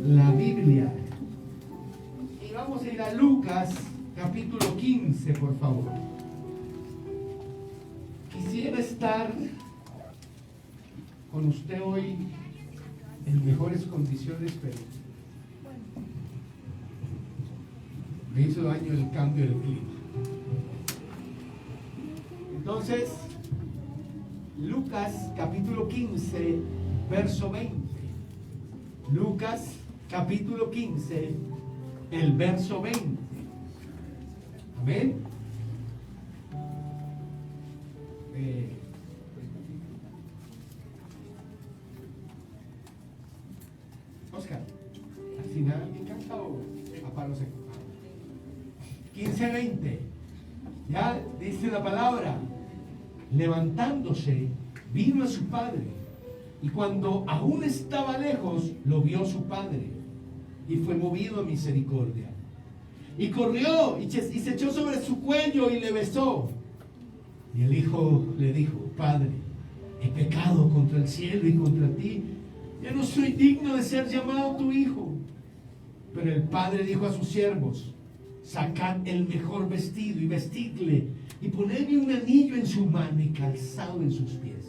la Biblia. Y vamos a ir a Lucas, capítulo 15, por favor. Quisiera estar con usted hoy en mejores condiciones, pero me hizo daño el cambio del clima. Entonces, Lucas capítulo 15, verso 20. Lucas capítulo 15, el verso 20. Amén. Oscar, al final alguien canta o a palo seco. 15:20. Ya dice la palabra: levantándose, vino a su padre, y cuando aún estaba lejos, lo vio su padre, y fue movido a misericordia. Y corrió y se echó sobre su cuello y le besó. Y el hijo le dijo: Padre, he pecado contra el cielo y contra ti, ya no soy digno de ser llamado tu hijo. Pero el padre dijo a sus siervos: sacad el mejor vestido y vestidle, y ponedme un anillo en su mano y calzado en sus pies.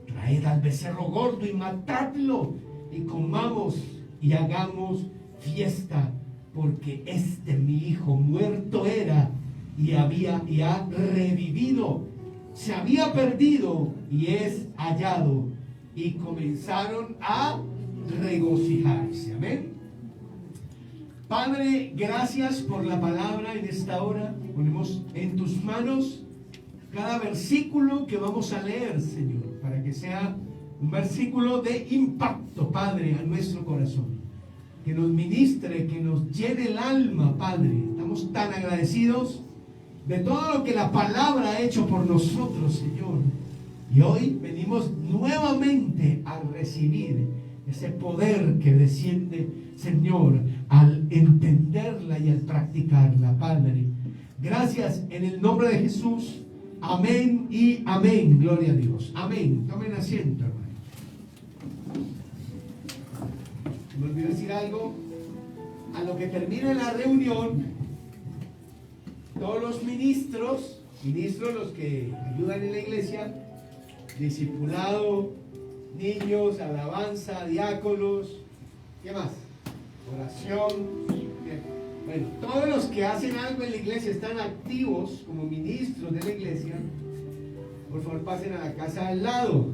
Traed al becerro gordo y matadlo, y comamos y hagamos fiesta, porque mi hijo muerto era y ha revivido, se había perdido y es hallado. Y comenzaron a regocijarse. Amén. Padre, gracias por la palabra en esta hora. Ponemos en tus manos cada versículo que vamos a leer, Señor, para que sea un versículo de impacto, Padre, a nuestro corazón. Que nos ministre, que nos llene el alma, Padre. Estamos tan agradecidos de todo lo que la palabra ha hecho por nosotros, Señor. Y hoy venimos nuevamente a recibir ese poder que desciende, Señor, al entenderla y al practicarla, Padre. Gracias en el nombre de Jesús. Amén y amén. Gloria a Dios. Amén. Tomen asiento, hermano. Me olvidé decir algo. A lo que termine la reunión, todos los ministros los que ayudan en la iglesia, discipulado, niños, alabanza, diáconos, ¿qué más? Oración. Bueno, todos los que hacen algo en la iglesia, están activos como ministros de la iglesia, por favor pasen a la casa al lado,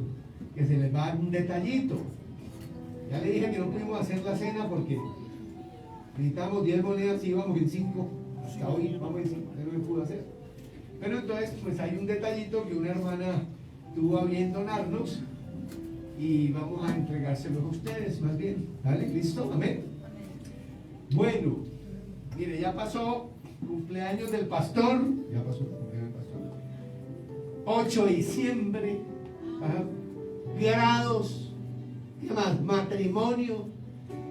que se les va a dar un detallito. Ya le dije que no pudimos hacer la cena porque necesitamos 10 monedas y íbamos en 5. Hasta hoy vamos en 5, no me pudo hacer. Pero entonces, pues hay un detallito que una hermana tuvo a bien donarnos y vamos a entregárselos a ustedes, más bien. ¿Vale? ¿Listo? Amén. Bueno, mire, ya pasó cumpleaños del pastor. Ya pasó el cumpleaños del pastor. 8 de diciembre. Ajá. Grados. ¿Qué más? Matrimonio.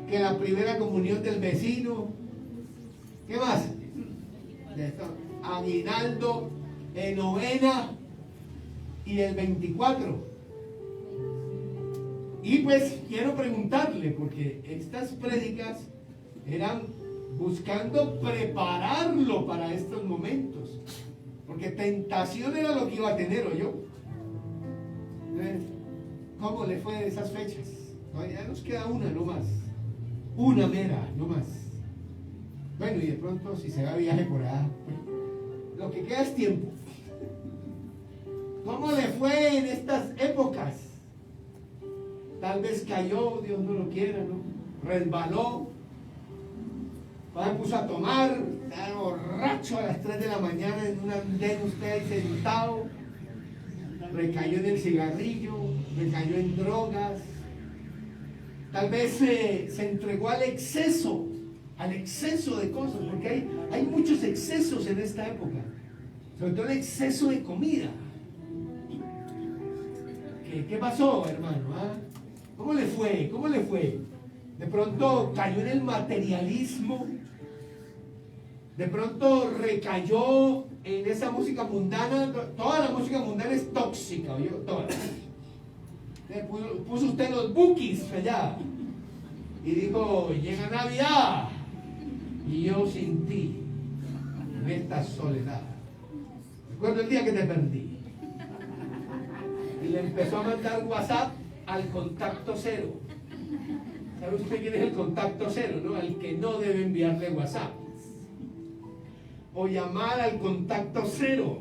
Que la primera comunión del vecino. ¿Qué más? Aguinaldo, novena y el 24. Y pues quiero preguntarle, porque estas prédicas eran buscando prepararlo para estos momentos, porque tentación era lo que iba a tener, ¿o yo? ¿Cómo le fue de esas fechas? Ya nos queda una nomás, una mera nomás. Bueno, y de pronto si se va viaje por allá, lo que queda es tiempo. ¿Cómo le fue en estas épocas? Tal vez cayó, Dios no lo quiera, ¿no? Resbaló, se puso a tomar, estaba borracho a las 3 de la mañana en un andén, usted ahí sentado, recayó en el cigarrillo, recayó en drogas, tal vez se entregó al exceso de cosas, porque hay muchos excesos en esta época, sobre todo el exceso de comida. ¿Qué pasó, hermano? ¿Ah? ¿Cómo le fue? ¿Cómo le fue? De pronto cayó en el materialismo, de pronto recayó en esa música mundana. Toda la música mundana es tóxica, ¿oyó? Toda. Puso usted los bookies allá y dijo, llega Navidad y yo sin ti, en esta soledad. Recuerdo el día que te perdí. Y le empezó a mandar WhatsApp al contacto cero. ¿Sabe usted quién es el contacto cero, no? Al que no debe enviarle WhatsApp. O llamar al contacto cero.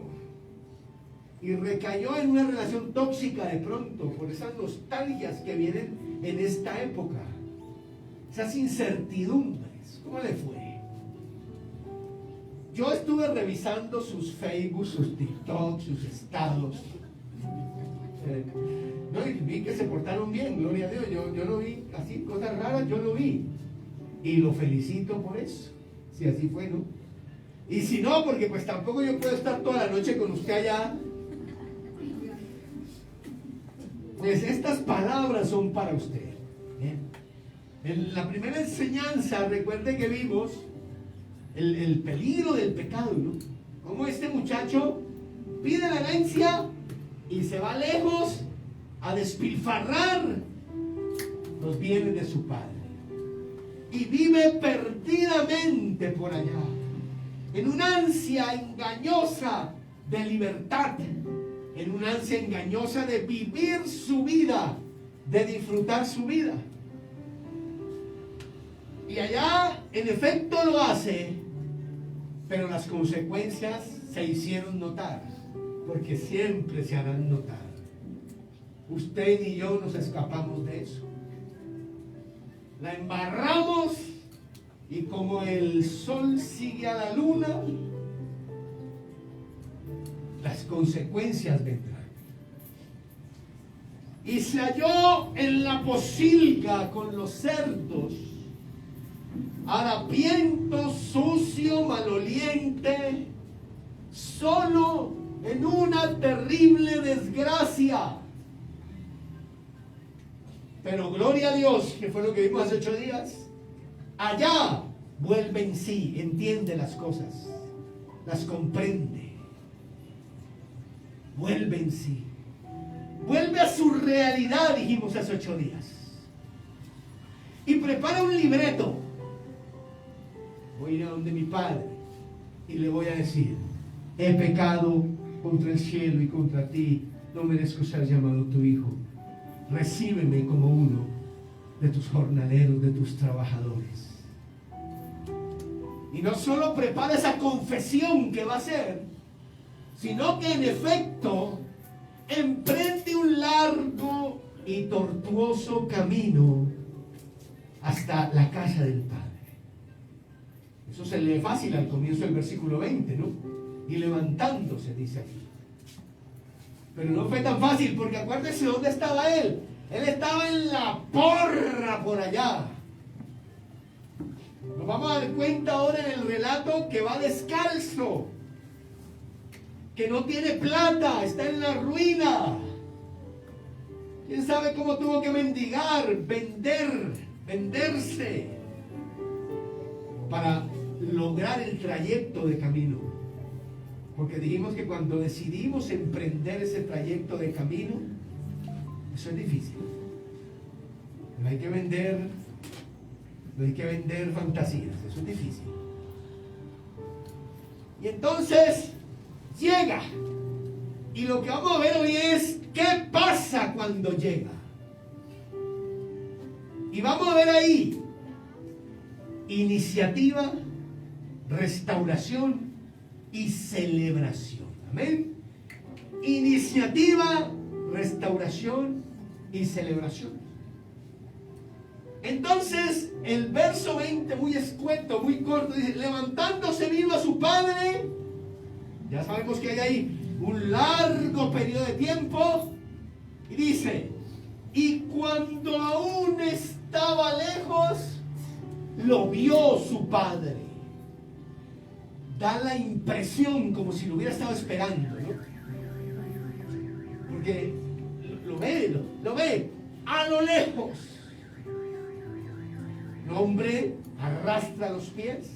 Y recayó en una relación tóxica de pronto, por esas nostalgias que vienen en esta época. Esas incertidumbres. ¿Cómo le fue? Yo estuve revisando sus Facebook, sus TikTok, sus estados. No, y vi que se portaron bien, gloria a Dios. Yo no vi así cosas raras, yo lo vi. Y lo felicito por eso, si así fue, ¿no? Y si no, porque pues tampoco yo puedo estar toda la noche con usted allá. Pues estas palabras son para usted. ¿Bien? En la primera enseñanza, recuerde que vimos el peligro del pecado, ¿no? Cómo este muchacho pide la herencia y se va lejos a despilfarrar los bienes de su padre. Y vive perdidamente por allá, en una ansia engañosa de libertad, en una ansia engañosa de vivir su vida, de disfrutar su vida. Y allá, en efecto, lo hace, pero las consecuencias se hicieron notar, porque siempre se harán notar. Usted y yo nos escapamos de eso. La embarramos y como el sol sigue a la luna, las consecuencias vendrán. Y se halló en la posilga con los cerdos, harapiento, sucio, maloliente, solo en una terrible desgracia. Pero gloria a Dios, que fue lo que vimos hace 8 días, allá vuelve en sí, entiende las cosas, las comprende, vuelve en sí, vuelve a su realidad, dijimos hace 8 días, y prepara un libreto. Voy a ir a donde mi padre y le voy a decir: he pecado contra el cielo y contra ti, no merezco ser llamado tu hijo. Recíbeme como uno de tus jornaleros, de tus trabajadores. Y no solo prepara esa confesión que va a hacer, sino que en efecto emprende un largo y tortuoso camino hasta la casa del Padre. Eso se lee fácil al comienzo del versículo 20, ¿no? Y levantándose, dice aquí. Pero no fue tan fácil, porque acuérdense dónde estaba él. Él estaba en la porra por allá. Nos vamos a dar cuenta ahora en el relato que va descalzo, que no tiene plata, está en la ruina. ¿Quién sabe cómo tuvo que mendigar, venderse para lograr el trayecto de camino? Porque dijimos que cuando decidimos emprender ese trayecto de camino, eso es difícil. No hay que vender fantasías, eso es difícil. Y entonces llega. Y lo que vamos a ver hoy es qué pasa cuando llega. Y vamos a ver ahí iniciativa, restauración y celebración. Amén. Iniciativa, restauración y celebración. Entonces, el verso 20, muy escueto, muy corto, dice: levantándose vino a su padre. Ya sabemos que hay ahí un largo periodo de tiempo. Y dice: y cuando aún estaba lejos, lo vio su padre. Da la impresión como si lo hubiera estado esperando, ¿no? Porque lo ve a lo lejos. El hombre arrastra los pies,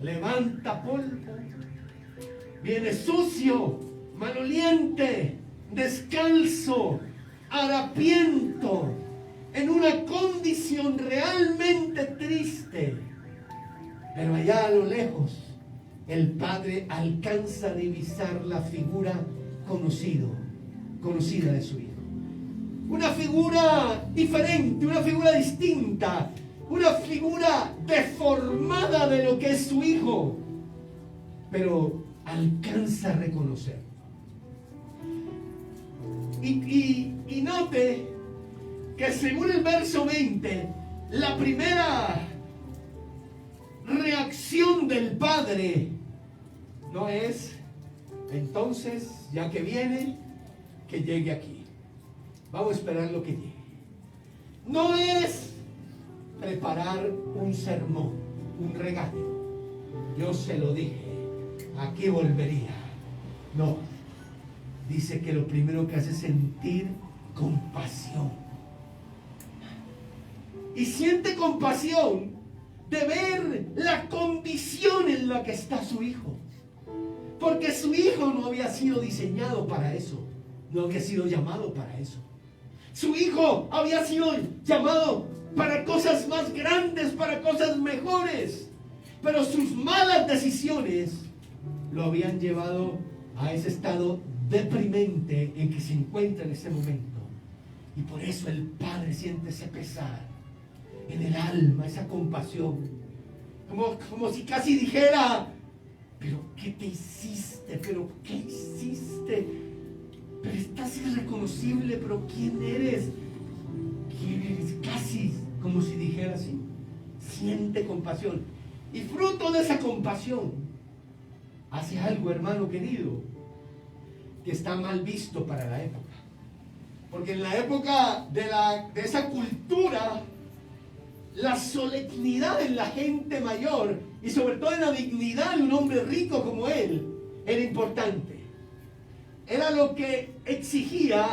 levanta polvo, viene sucio, maloliente, descalzo, harapiento, en una condición realmente triste. Pero allá a lo lejos, el padre alcanza a divisar la figura conocida de su hijo. Una figura diferente, una figura distinta, una figura deformada de lo que es su hijo, pero alcanza a reconocerlo. Y note que según el verso 20, la primera reacción del padre no es: entonces, ya que viene, que llegue aquí. Vamos a esperar lo que llegue. No es preparar un sermón, un regaño. Yo se lo dije, aquí volvería. No. Dice que lo primero que hace es sentir compasión. Y siente compasión de ver la condición en la que está su hijo. Porque su hijo no había sido diseñado para eso. No había sido llamado para eso. Su hijo había sido llamado para cosas más grandes, para cosas mejores. Pero sus malas decisiones lo habían llevado a ese estado deprimente en que se encuentra en ese momento. Y por eso el padre siente ese pesar en el alma, esa compasión. Como si casi dijera: pero ¿qué te hiciste? ¿Pero qué hiciste? Pero estás irreconocible, pero ¿quién eres? ¿Quién eres? Casi como si dijera así. Siente compasión. Y fruto de esa compasión hace algo, hermano querido, que está mal visto para la época. Porque en la época de esa cultura, la solemnidad en la gente mayor y sobre todo en la dignidad de un hombre rico como él era importante. Era lo que exigía,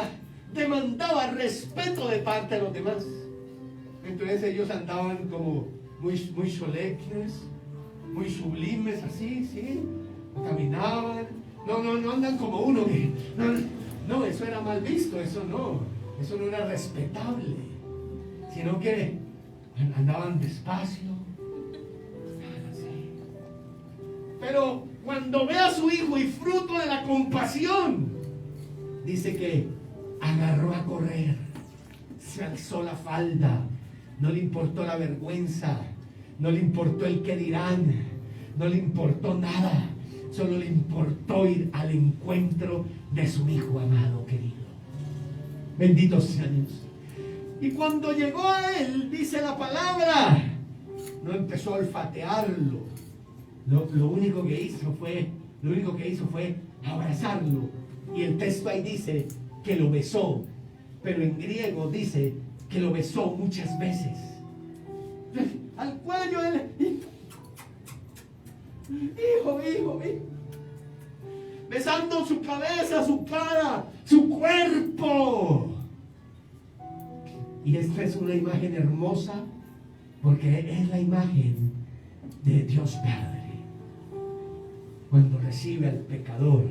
demandaba respeto de parte de los demás. Entonces ellos andaban como muy solemnes, muy sublimes, así, ¿sí? Caminaban. No andan como uno que... No, eso era mal visto, eso no era respetable. Sino que andaban despacio. Así. Pero cuando ve a su hijo y fruto de la compasión, dice que agarró a correr, se alzó la falda, no le importó la vergüenza, no le importó el qué dirán, no le importó nada, solo le importó ir al encuentro de su hijo amado, querido. Benditos sean Dios. Y cuando llegó a él, dice la palabra, no empezó a olfatearlo. Lo único que hizo fue abrazarlo. Y el texto ahí dice que lo besó, pero en griego dice que lo besó muchas veces. Al cuello él, hijo, besando su cabeza, su cara, su cuerpo. Y esta es una imagen hermosa, porque es la imagen de Dios Padre cuando recibe al pecador,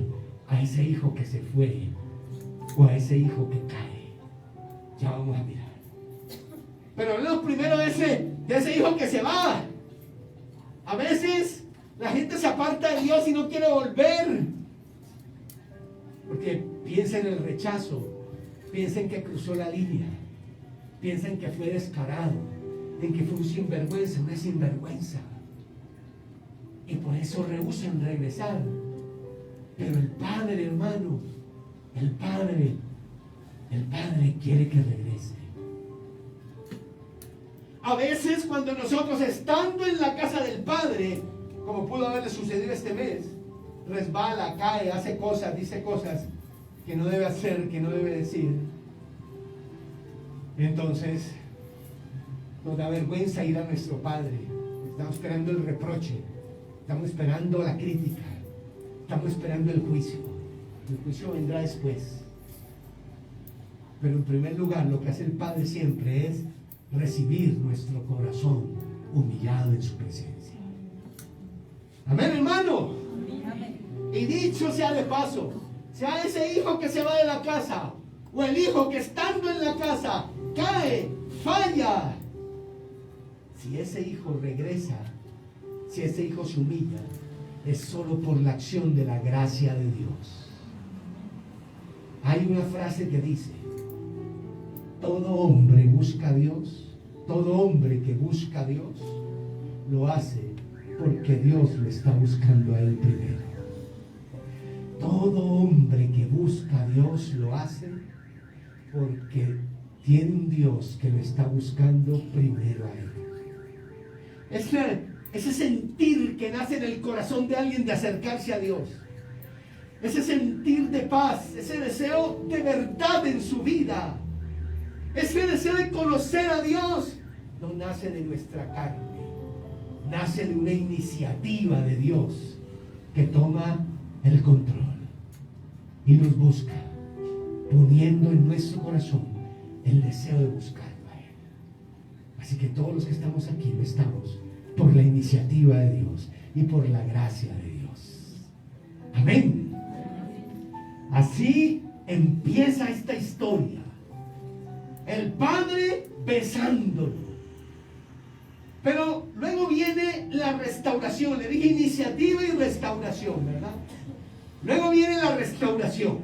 a ese hijo que se fue o a ese hijo que cae. Ya vamos a mirar. Pero hablemos primero de ese hijo que se va. A veces la gente se aparta de Dios y no quiere volver, porque piensa en el rechazo, piensa en que cruzó la línea, piensa en que fue descarado, en que fue un sinvergüenza, una sinvergüenza, y por eso rehúsan regresar. Pero el Padre, hermano, el Padre quiere que regrese. A veces cuando nosotros, estando en la casa del Padre, como pudo haberle sucedido este mes, resbala, cae, hace cosas, dice cosas que no debe hacer, que no debe decir, entonces nos da vergüenza ir a nuestro Padre. Estamos esperando el reproche, estamos esperando la crítica, estamos esperando el juicio. El juicio vendrá después. Pero en primer lugar, lo que hace el Padre siempre es recibir nuestro corazón humillado en su presencia. Amén, hermano. Amén. Y dicho sea de paso, sea ese hijo que se va de la casa o el hijo que estando en la casa cae, falla, si ese hijo regresa, si ese hijo se humilla, es solo por la acción de la gracia de Dios. Hay una frase que dice: todo hombre busca a Dios, todo hombre que busca a Dios lo hace porque Dios lo está buscando a él primero. Todo hombre que busca a Dios lo hace porque tiene un Dios que lo está buscando primero a él. Ese sentir que nace en el corazón de alguien de acercarse a Dios, ese sentir de paz, ese deseo de verdad en su vida, ese deseo de conocer a Dios, no nace de nuestra carne, nace de una iniciativa de Dios que toma el control y nos busca, poniendo en nuestro corazón el deseo de buscarlo a Él. Así que todos los que estamos aquí lo estamos por la iniciativa de Dios y por la gracia de Dios. Amén. Así empieza esta historia. El padre besándolo. Pero luego viene la restauración. Le dije iniciativa y restauración, ¿verdad? Luego viene la restauración.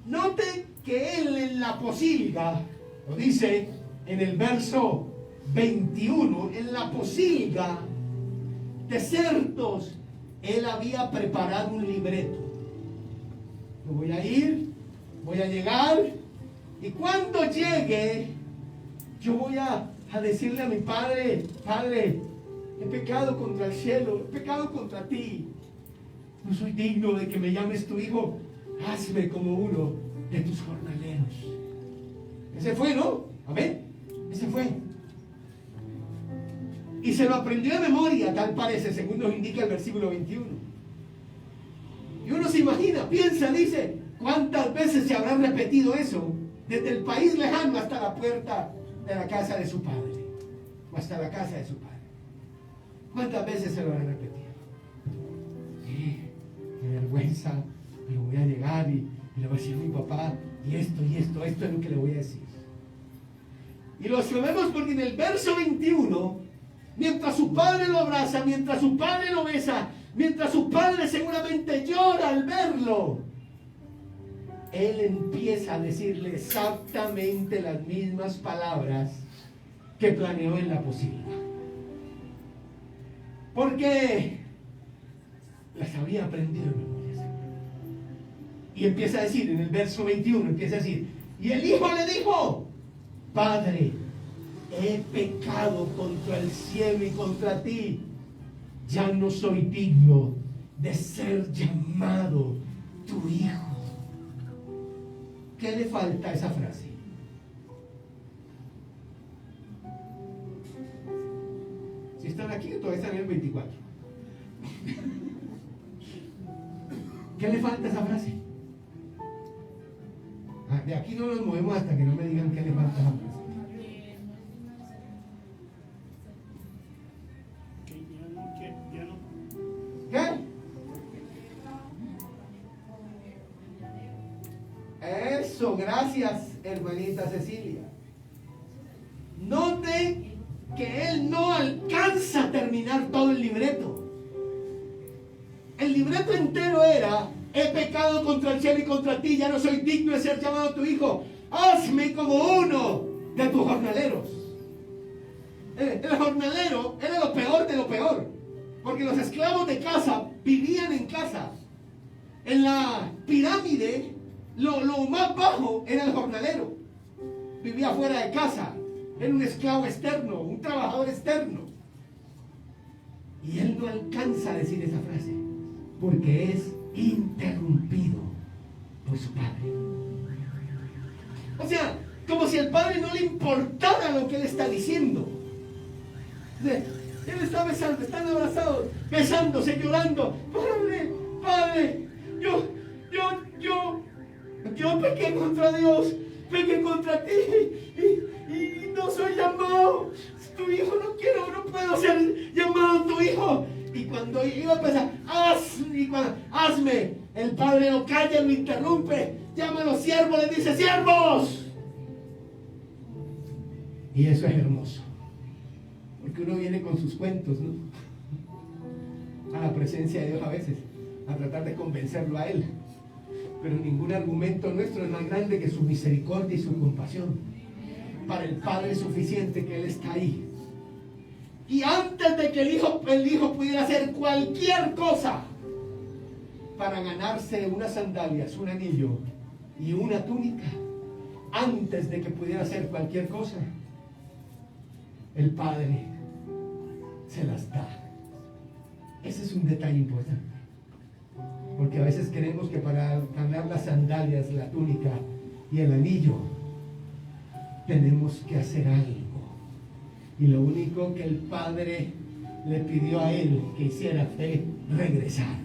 Note que él en la posilga, lo dice en el verso 21, en la posilga de cerdos, él había preparado un libreto. Yo voy a ir, voy a llegar, y cuando llegue, yo voy a decirle a mi padre: Padre, he pecado contra el cielo, he pecado contra ti, no soy digno de que me llames tu hijo, hazme como uno de tus jornaleros. Ese fue, ¿no? Amén. Ese fue. Y se lo aprendió de memoria, tal parece, según nos indica el versículo 21. Y uno se imagina, piensa, dice: ¿cuántas veces se habrá repetido eso? Desde el país lejano hasta la puerta de la casa de su padre, o hasta la casa de su padre. ¿Cuántas veces se lo habrá repetido? Qué vergüenza, pero voy a llegar y le voy a decir a mi papá, y esto es lo que le voy a decir. Y lo sabemos porque en el verso 21, mientras su padre lo abraza, mientras su padre lo besa, mientras su padre seguramente llora al verlo, él empieza a decirle exactamente las mismas palabras que planeó en la posilga. Porque las había aprendido en memoria. Y empieza a decir, en el verso 21, empieza a decir: y el hijo le dijo: Padre, he pecado contra el cielo y contra ti, ya no soy digno de ser llamado tu hijo. ¿Qué le falta a esa frase? Si están aquí, todavía están en el 24. ¿Qué le falta a esa frase? De aquí no nos movemos hasta que no me digan qué le falta a esa frase. ¿Qué? Eso, gracias, hermanita Cecilia. Note que él no alcanza a terminar todo el libreto. El libreto entero era: he pecado contra el cielo y contra ti, ya no soy digno de ser llamado tu hijo, hazme como uno de tus jornaleros. El jornalero era lo peor de lo peor, porque los esclavos de casa vivían en casa. En la pirámide, lo más bajo era el jornalero. Vivía fuera de casa, era un esclavo externo, un trabajador externo. Y él no alcanza a decir esa frase, porque es interrumpido por su padre. O sea, como si al padre no le importara lo que él está diciendo. Él está besando, están abrazados, besándose, llorando. Padre, yo pequé contra Dios, pequé contra ti y no soy llamado tu hijo, no puedo ser llamado tu hijo. Y cuando iba a pensar, hazme, el padre lo calla, lo interrumpe, llama a los siervos, le dice: siervos, Y eso es hermoso, porque uno viene con sus cuentos, ¿no?, a la presencia de Dios a veces, a tratar de convencerlo a Él. Pero ningún argumento nuestro es más grande que su misericordia y su compasión. Para el Padre es suficiente que Él está ahí. Y antes de que el hijo pudiera hacer cualquier cosa para ganarse unas sandalias, un anillo y una túnica, antes de que pudiera hacer cualquier cosa, el Padre se las da. Ese es un detalle importante, porque a veces creemos que para ganar las sandalias, la túnica y el anillo tenemos que hacer algo, y lo único que el Padre le pidió a él que hiciera fue regresar.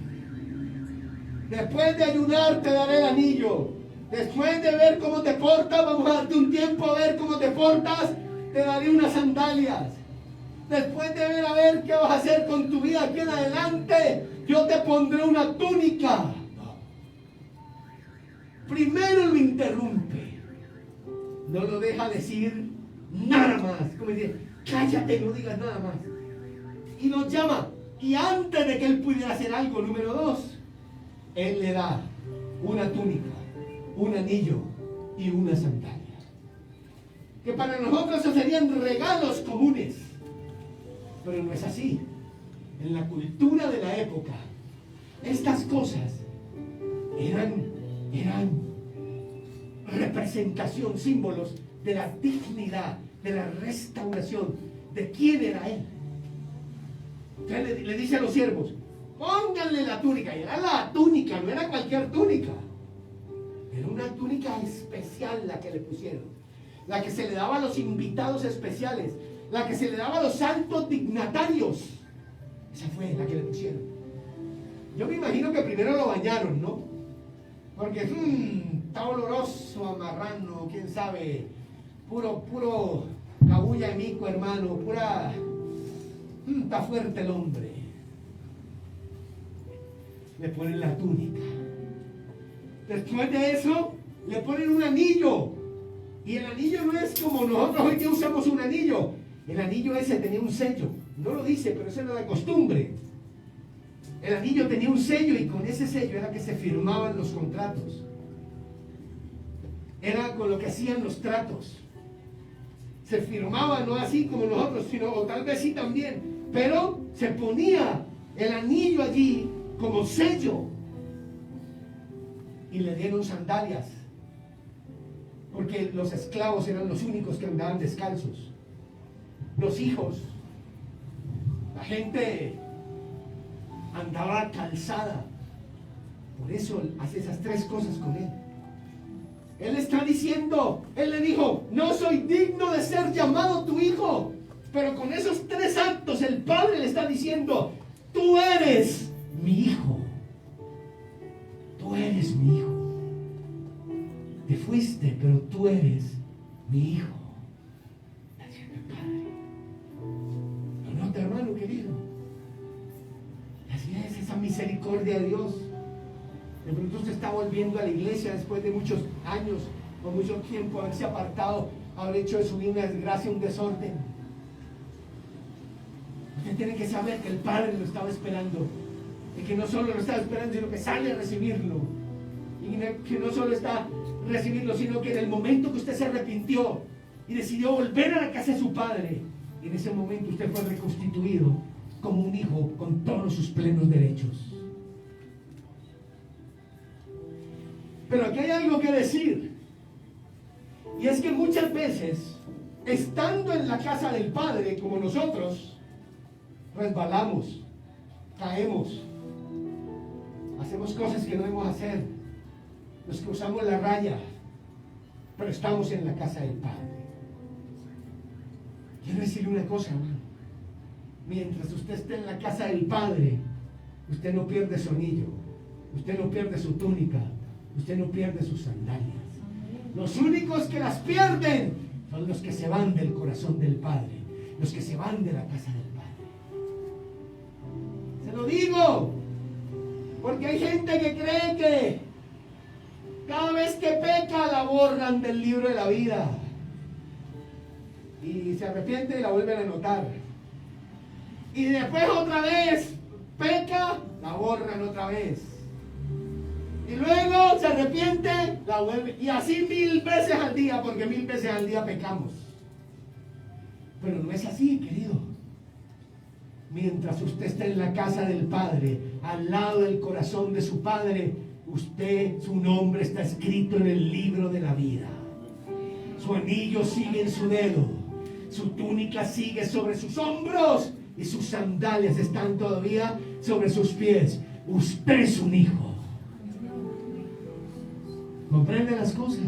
Después de ayudar te daré el anillo, después de ver cómo te portas, vamos a darte un tiempo a ver cómo te portas, te daré unas sandalias. Después de ver a ver qué vas a hacer con tu vida aquí en adelante, yo te pondré una túnica. Primero lo interrumpe, no lo deja decir nada más, como decir, cállate, no digas nada más, y lo llama. Y antes de que él pudiera hacer algo, número 2, él le da una túnica, un anillo y una sandalia, que para nosotros esos serían regalos comunes. Pero no es así. En la cultura de la época, estas cosas eran representación, símbolos de la dignidad, de la restauración, de quién era él. Entonces le dice a los siervos, pónganle la túnica. Y era la túnica, no era cualquier túnica. Era una túnica especial la que le pusieron, la que se le daba a los invitados especiales, la que se le daba a los altos dignatarios. Esa fue la que le pusieron. Yo me imagino que primero lo bañaron, ¿no? Porque está oloroso, amarrano, quién sabe, puro cabulla de mico, hermano, está fuerte el hombre. Le ponen la túnica. Después de eso le ponen un anillo, y el anillo no es como nosotros hoy que usamos un anillo. El anillo ese tenía un sello, no lo dice, pero esa era la costumbre. El anillo tenía un sello, y con ese sello era que se firmaban los contratos. Era con lo que hacían los tratos. Se firmaba no así como nosotros, sino, o tal vez sí también, pero se ponía el anillo allí como sello. Y le dieron sandalias, porque los esclavos eran los únicos que andaban descalzos. Los hijos, la gente andaba calzada. Por eso hace esas 3 cosas con él. Él está diciendo, él le dijo, no soy digno de ser llamado tu hijo. Pero con esos 3 actos el Padre le está diciendo, tú eres mi hijo. Tú eres mi hijo. Te fuiste, pero tú eres mi hijo. Está diciendo el Padre. ¿Lo nota, hermano querido? Así es esa misericordia de Dios. De pronto usted está volviendo a la iglesia después de muchos años o mucho tiempo, haberse apartado, haber hecho de su vida una desgracia, un desorden. Usted tiene que saber que el Padre lo estaba esperando, y que no solo lo estaba esperando, sino que sale a recibirlo, y que no solo está recibirlo, sino que en el momento que usted se arrepintió y decidió volver a la casa de su Padre, en ese momento usted fue reconstituido como un hijo con todos sus plenos derechos. Pero aquí hay algo que decir, y es que muchas veces, estando en la casa del Padre como nosotros, resbalamos, caemos, hacemos cosas que no debemos hacer, nos cruzamos la raya, pero estamos en la casa del Padre. Quiero decirle una cosa, hermano. Mientras usted esté en la casa del Padre, usted no pierde su anillo, usted no pierde su túnica, usted no pierde sus sandalias. Los únicos que las pierden son los que se van del corazón del Padre, los que se van de la casa del Padre. Se lo digo, porque hay gente que cree que cada vez que peca la borran del libro de la vida. y se arrepiente y la vuelven a anotar. Y después otra vez peca, la borran otra vez. Y luego se arrepiente, la vuelve. Y así 1000 veces al día, porque 1000 veces al día pecamos. Pero no es así, querido. Mientras usted está en la casa del Padre, al lado del corazón de su Padre, usted, su nombre está escrito en el libro de la vida. Su anillo sigue en su dedo, su túnica sigue sobre sus hombros y sus sandalias están todavía sobre sus pies. Usted es un hijo. ¿Comprende las cosas?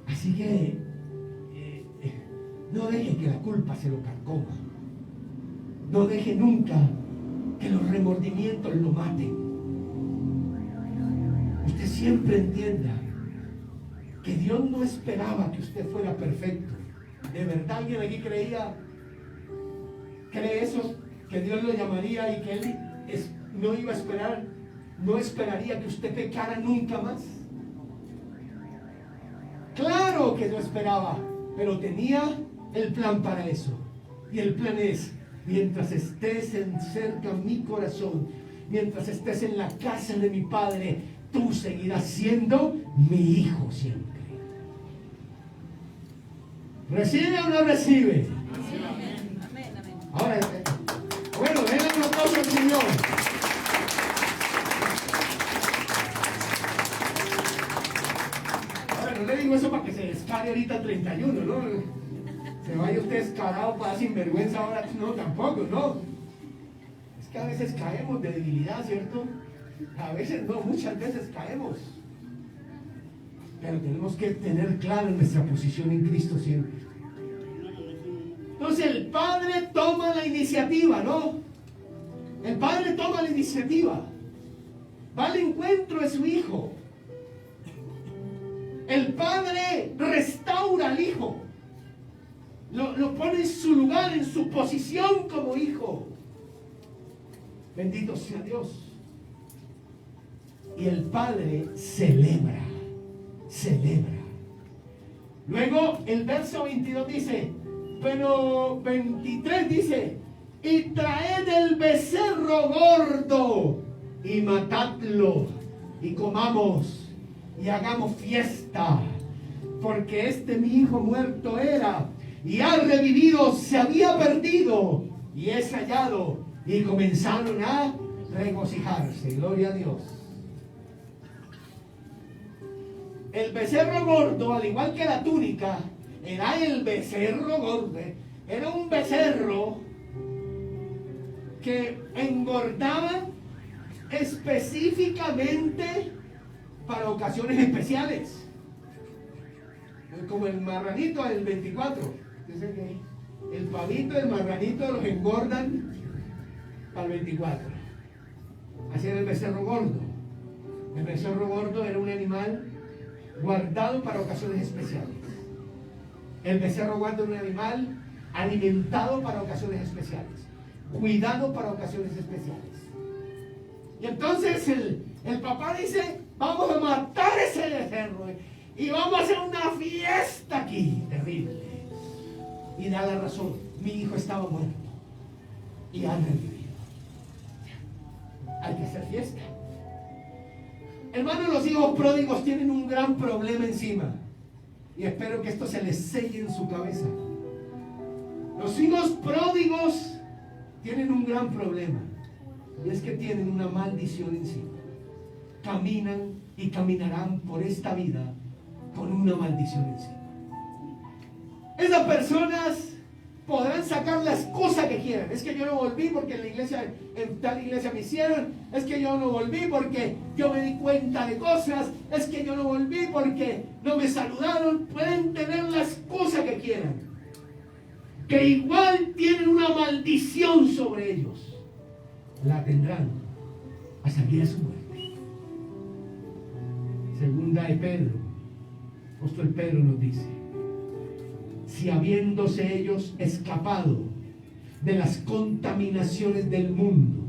Así que no deje que la culpa se lo carcoma. No deje nunca que los remordimientos lo maten. Usted siempre entienda que Dios no esperaba que usted fuera perfecto. ¿De verdad alguien aquí cree eso? Que Dios lo llamaría y que Él no iba a esperar, no esperaría que usted pecara nunca más. Claro que no esperaba, pero tenía el plan para eso. Y el plan es: mientras estés cerca mi corazón, mientras estés en la casa de mi Padre, tú seguirás siendo mi hijo siempre. ¿Recibe o no recibe? Amén. Ahora, bueno, denle un aplauso al Señor. Ahora, no le digo eso para que se descare ahorita el 31, ¿no? Se vaya usted descarado para sinvergüenza ahora. No, tampoco, no. Es que a veces caemos de debilidad, ¿cierto? A veces no, muchas veces caemos. Pero tenemos que tener claro nuestra posición en Cristo siempre. Entonces el Padre toma la iniciativa, ¿no? El Padre toma la iniciativa. Va al encuentro de su Hijo. El Padre restaura al Hijo. Lo pone en su lugar, en su posición como hijo. Bendito sea Dios. Y el Padre celebra. Luego el verso 22 dice, pero 23 dice, y traed el becerro gordo y matadlo y comamos y hagamos fiesta, porque mi hijo muerto era y ha revivido, se había perdido y es hallado. Y comenzaron a regocijarse. Gloria a Dios. El becerro gordo, al igual que la túnica, era el becerro gordo. Era un becerro que engordaba específicamente para ocasiones especiales. Como el marranito del 24. Dicen que el pavito, el marranito los engordan para el 24. Así era el becerro gordo. El becerro gordo era un animal guardado para ocasiones especiales. El becerro gordo era un animal alimentado para ocasiones especiales, cuidado para ocasiones especiales. Y entonces el papá dice, vamos a matar ese becerro y vamos a hacer una fiesta aquí, terrible. Y da la razón, mi hijo estaba muerto y ha revivido. Hay que hacer fiesta. Hermanos, los hijos pródigos tienen un gran problema encima. Y espero que esto se les selle en su cabeza. Los hijos pródigos tienen un gran problema. Y es que tienen una maldición encima. Caminan y caminarán por esta vida con una maldición encima. Esas personas podrán sacar la excusa que quieran. Es que yo no volví porque en tal iglesia me hicieron. Es que yo no volví porque yo me di cuenta de cosas. Es que yo no volví porque no me saludaron. Pueden tener la excusa que quieran, que igual tienen una maldición sobre ellos. La tendrán hasta el día de su muerte. Segunda de Pedro, apóstol Pedro nos dice: si habiéndose ellos escapado de las contaminaciones del mundo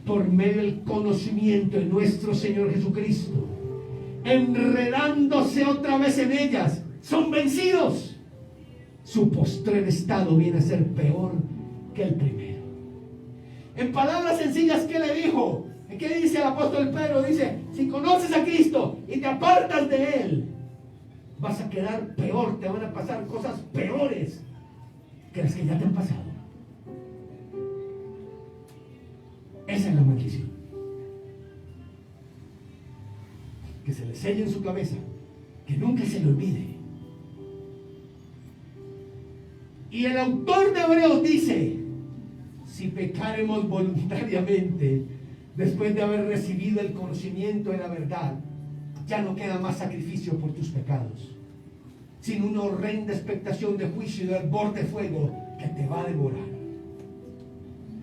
por medio del conocimiento de nuestro Señor Jesucristo, enredándose otra vez en ellas, son vencidos, su postrer estado viene a ser peor que el primero. En palabras sencillas, ¿qué le dijo? ¿Qué dice el apóstol Pedro? Dice, si conoces a Cristo y te apartas de Él, vas a quedar peor, te van a pasar cosas peores que las que ya te han pasado. Esa es la maldición. Que se le selle en su cabeza, que nunca se le olvide. Y el autor de Hebreos dice, si pecaremos voluntariamente, después de haber recibido el conocimiento de la verdad, ya no queda más sacrificio por tus pecados, sino una horrenda expectación de juicio y de hervor de fuego que te va a devorar.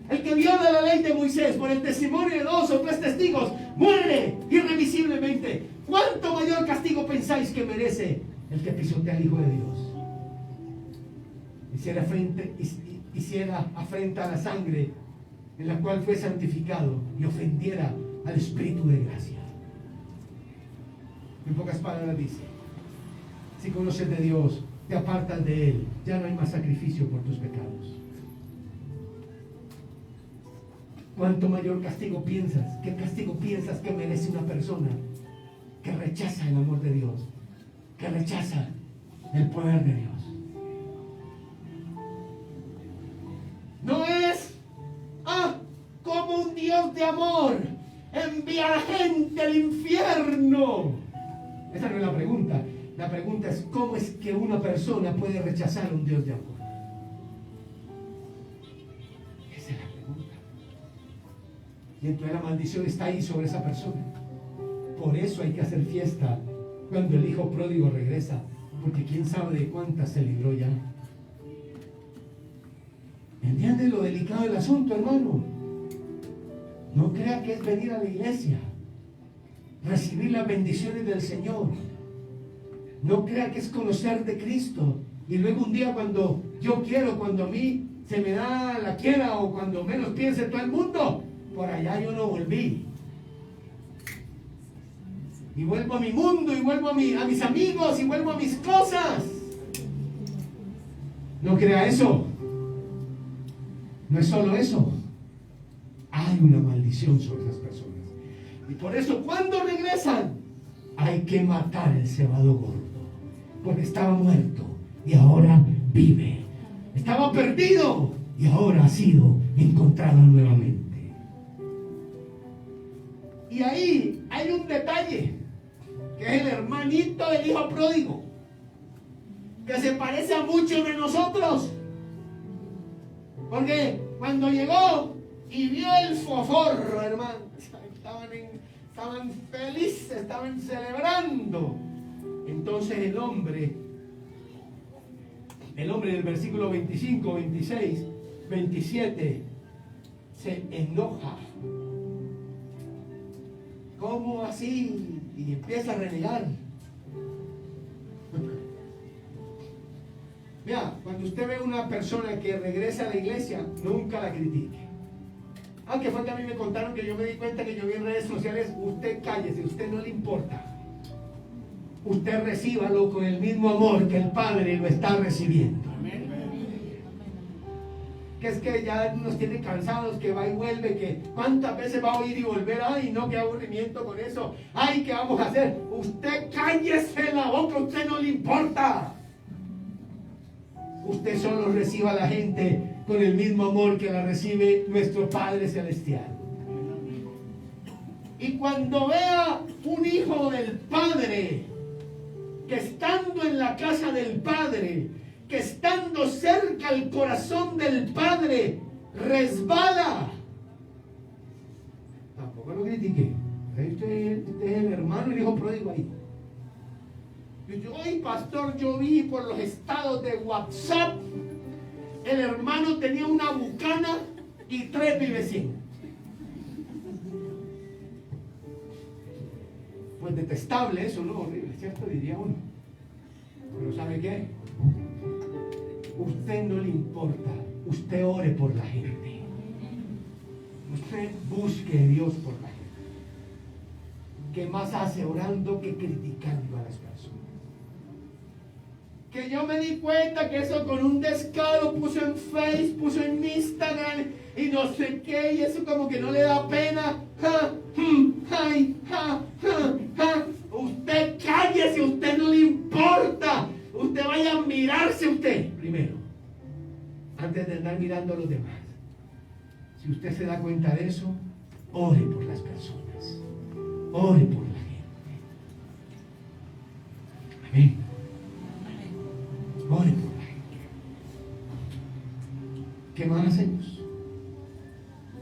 El que viola la ley de Moisés por el testimonio de 2 o 3 testigos muere irremisiblemente. ¿Cuánto mayor castigo pensáis que merece el que pisotea al Hijo de Dios? Hiciera afrenta a la sangre en la cual fue santificado y ofendiera al Espíritu de gracia. En pocas palabras dice, si conoces de Dios, te apartas de Él, ya no hay más sacrificio por tus pecados. ¿Cuánto mayor castigo piensas? ¿Qué castigo piensas que merece una persona que rechaza el amor de Dios, que rechaza el poder de Dios? No es como un Dios de amor envía a la gente al infierno. Esa no es la pregunta. La pregunta es, ¿cómo es que una persona puede rechazar a un Dios de amor? Esa es la pregunta. Y entonces la maldición está ahí sobre esa persona. Por eso hay que hacer fiesta cuando el hijo pródigo regresa, porque quién sabe de cuántas se libró ya. ¿Entiende lo delicado del asunto, hermano? No crea que es venir a la iglesia, recibir las bendiciones del Señor. No crea que es conocer de Cristo y luego un día cuando yo quiero, cuando a mí se me da la quiera o cuando menos piense todo el mundo, por allá yo no volví. Y vuelvo a mi mundo y vuelvo a mis amigos y vuelvo a mis cosas. No crea eso. No es solo eso. Hay una maldición sobre esas personas. Y por eso cuando regresan hay que matar el cebado gordo. Porque estaba muerto y ahora vive. Estaba perdido y ahora ha sido encontrado nuevamente. Y ahí hay un detalle, que es el hermanito del hijo pródigo, que se parece a muchos de nosotros. Porque cuando llegó y vio el foforro, hermano, estaban felices, estaban celebrando. Entonces el hombre del versículo 25, 26, 27 se enoja. ¿Cómo así? Y empieza a renegar. Mira, cuando usted ve una persona que regresa a la iglesia, nunca la critique. Aunque fue que a mí me contaron que yo me di cuenta que yo vi en redes sociales, usted cállese, usted no le importa. Usted recíbalo con el mismo amor que el Padre lo está recibiendo. Que es que ya nos tiene cansados, que va y vuelve, que cuántas veces va a oír y volver. Ay, no, qué aburrimiento con eso. Ay, ¿qué vamos a hacer? Usted cállese la boca, a usted no le importa. Usted solo reciba a la gente con el mismo amor que la recibe nuestro Padre Celestial. Y cuando vea un hijo del Padre que estando en la casa del Padre, que estando cerca al corazón del Padre, resbala, tampoco lo critique. Este es el hermano, el hijo pródigo ahí. Hoy, pastor, yo vi por los estados de WhatsApp, el hermano tenía una bucana y 3 vivecinos. Pues detestable eso, ¿no? Horrible, ¿cierto? Diría uno. Pero ¿sabe qué? Usted no le importa. Usted ore por la gente. Usted busque a Dios por la gente. ¿Qué más hace orando que criticando a las personas? que yo me di cuenta que eso con un descaro puso en Facebook, puso en Instagram y no sé qué, y eso como que no le da pena. Usted cállese, a usted no le importa. Usted vaya a mirarse usted primero, antes de andar mirando a los demás. Si usted se da cuenta de eso, ore por las personas, ore por la gente. Amén. Ore por la gente. ¿Qué más hacemos?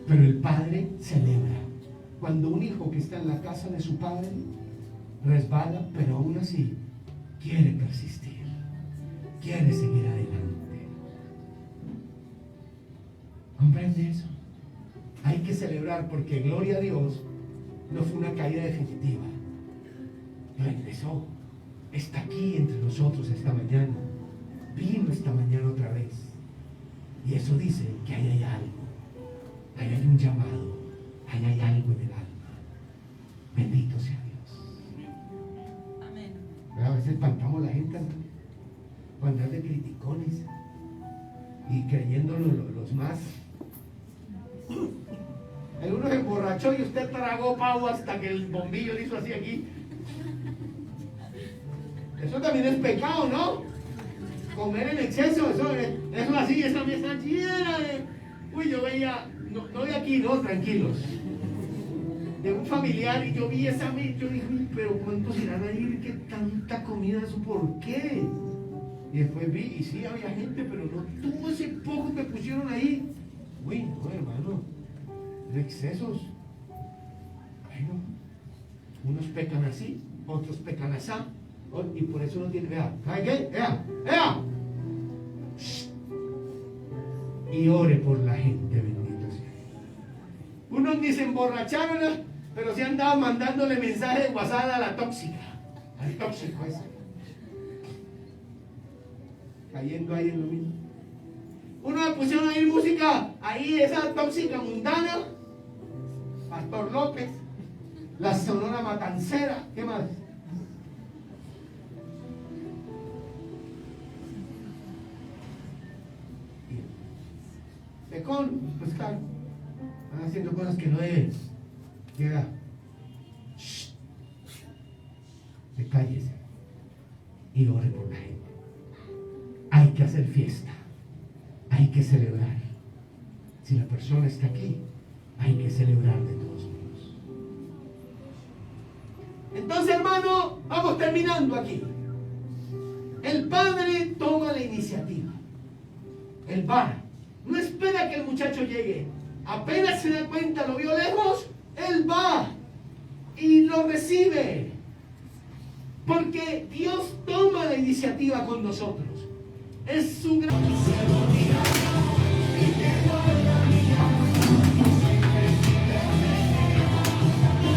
Pero el padre celebra cuando un hijo que está en la casa de su padre resbala, pero aún así quiere persistir, quiere seguir adelante. ¿Comprende eso? Hay que celebrar, porque gloria a Dios, no fue una caída definitiva. Regresó, está aquí entre nosotros esta mañana, vino esta mañana otra vez, y eso dice que ahí hay algo, ahí hay un llamado, ahí hay algo en el alma. Bendito sea Dios. Amén. A veces espantamos a la gente, ¿no? Cuando es de criticones y creyendo los más. Algunos se emborrachó y usted tragó pavo hasta que el bombillo le hizo así aquí. Eso también es pecado, ¿no? Comer en exceso, eso así, esa mesa llena de... Uy, yo veía, no de aquí, no, tranquilos, de un familiar, y yo vi esa mesa, yo dije, uy, pero ¿cuántos irán a ir? ¿Qué tanta comida? ¿Eso por qué? Y después vi, y sí, había gente, pero no todo ese poco que pusieron ahí. Uy, no, hermano, de excesos. Bueno, unos pecan así, otros pecan así, y por eso no tiene, vea, ¿sabe qué? ¡Ea! Y ore por la gente, bendito sea. Unos ni se emborracharon, pero se andaban mandándole mensajes de WhatsApp a la tóxica, al tóxico ese, cayendo ahí en lo mismo. Uno le pusieron a oír música ahí, esa tóxica mundana, Pastor López, la Sonora Matancera, ¿qué más? Pecón, pues claro, están haciendo cosas que no deben. Llega, cállese y ore por la gente. Hay que hacer fiesta, hay que celebrar. Si la persona está aquí, hay que celebrar de todos modos. Entonces, hermano, vamos terminando aquí. El padre toma la iniciativa. Él va. No espera que el muchacho llegue. Apenas se da cuenta, lo vio lejos, él va y lo recibe. Porque Dios toma la iniciativa con nosotros. Es su gran...